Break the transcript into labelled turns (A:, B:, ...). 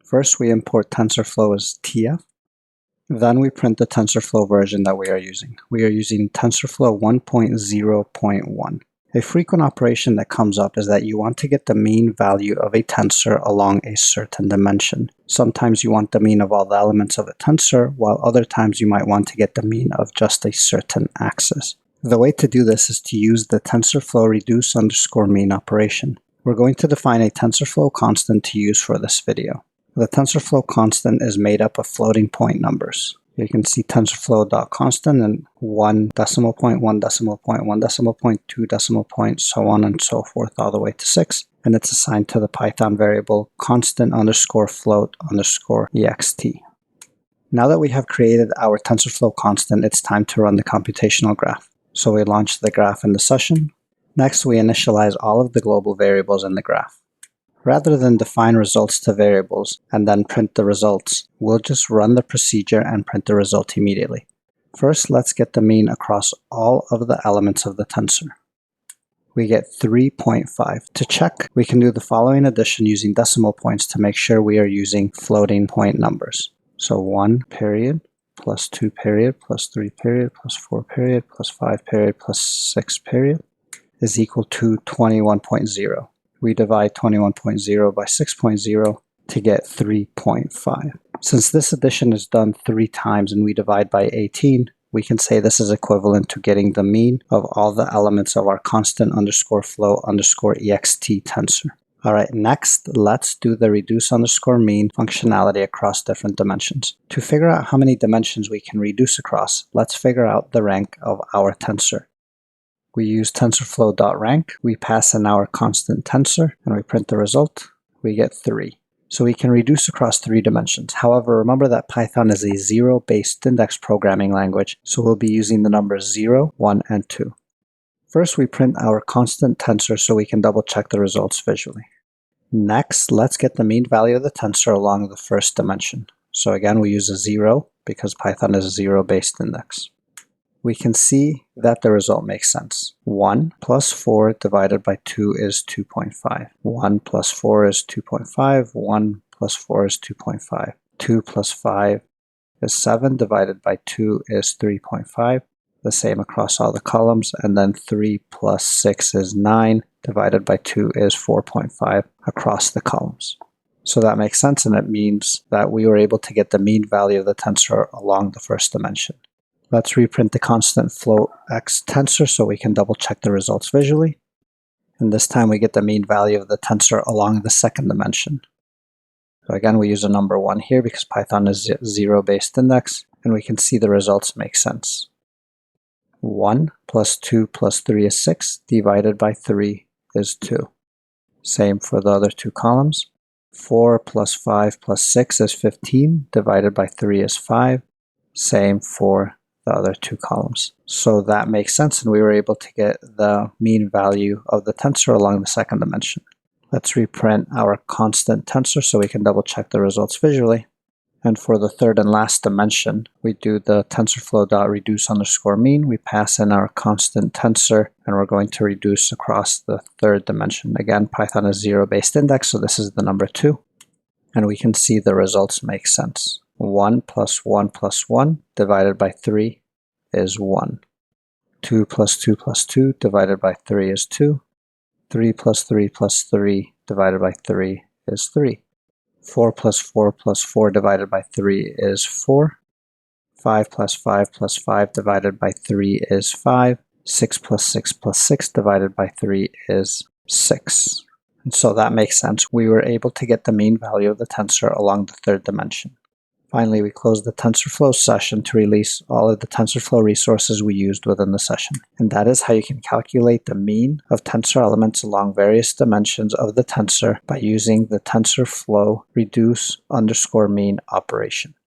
A: First, we import TensorFlow as TF. Then we print the TensorFlow version that we are using. We are using TensorFlow 1.0.1. A frequent operation that comes up is that you want to get the mean value of a tensor along a certain dimension. Sometimes you want the mean of all the elements of a tensor, while other times you might want to get the mean of just a certain axis. The way to do this is to use the TensorFlow reduce underscore mean operation. We're going to define a TensorFlow constant to use for this video. The TensorFlow constant is made up of floating point numbers. You can see TensorFlow.constant and 1 decimal point, 1 decimal point, 1 decimal point, 2 decimal points, so on and so forth, all the way to 6. And it's assigned to the Python variable constant underscore float underscore ext. Now that we have created our TensorFlow constant, it's time to run the computational graph. So we launch the graph in the session. Next, we initialize all of the global variables in the graph. Rather than define results to variables and then print the results, we'll just run the procedure and print the result immediately. First, let's get the mean across all of the elements of the tensor. We get 3.5. To check, we can do the following addition using decimal points to make sure we are using floating point numbers. So 1 period plus 2 period plus 3 period plus 4 period plus 5 period plus 6 period is equal to 21.0. We divide 21.0 by 6.0 to get 3.5. Since this addition is done 3 times and we divide by 18, we can say this is equivalent to getting the mean of all the elements of our constant underscore flow underscore ext tensor. Alright, next let's do the reduce underscore mean functionality across different dimensions. To figure out how many dimensions we can reduce across, let's figure out the rank of our tensor. We use TensorFlow.rank, we pass in our constant tensor, and we print the result. We get 3. So we can reduce across 3 dimensions. However, remember that Python is a zero-based index programming language, so we'll be using the numbers 0, 1, and 2. First, we print our constant tensor so we can double-check the results visually. Next, let's get the mean value of the tensor along the first dimension. So again, we use a 0 because Python is a zero-based index. We can see that the result makes sense. 1 plus 4 divided by 2 is 2.5. 1 plus 4 is 2.5. 1 plus 4 is 2.5. 2 plus 5 is 7 divided by 2 is 3.5. The same across all the columns. And then 3 plus 6 is 9 divided by 2 is 4.5 across the columns. So that makes sense, and it means that we were able to get the mean value of the tensor along the first dimension. Let's reprint the constant float x tensor so we can double check the results visually. And this time we get the mean value of the tensor along the second dimension. So again, we use a number 1 here because Python is a zero-based index, and we can see the results make sense. 1 plus 2 plus 3 is 6, divided by 3 is 2. Same for the other 2 columns. 4 plus 5 plus 6 is 15, divided by 3 is 5. Same for the other 2 columns. So that makes sense, and we were able to get the mean value of the tensor along the second dimension. Let's reprint our constant tensor so we can double check the results visually. And for the third and last dimension, we do the TensorFlow.reduce underscore mean. We pass in our constant tensor, and we're going to reduce across the third dimension. Again, Python is zero-based index, so this is the number 2. And we can see the results make sense. 1 plus 1 plus 1 divided by 3 is 1. 2 plus 2 plus 2 divided by 3 is 2. 3 plus 3 plus 3 divided by 3 is 3. 4 plus 4 plus 4 divided by 3 is 4. 5 plus 5 plus 5 divided by 3 is 5. 6 plus 6 plus 6 divided by 3 is 6. And so that makes sense. We were able to get the mean value of the tensor along the third dimension. Finally, we close the TensorFlow session to release all of the TensorFlow resources we used within the session. And that is how you can calculate the mean of tensor elements along various dimensions of the tensor by using the TensorFlow reduce underscore mean operation.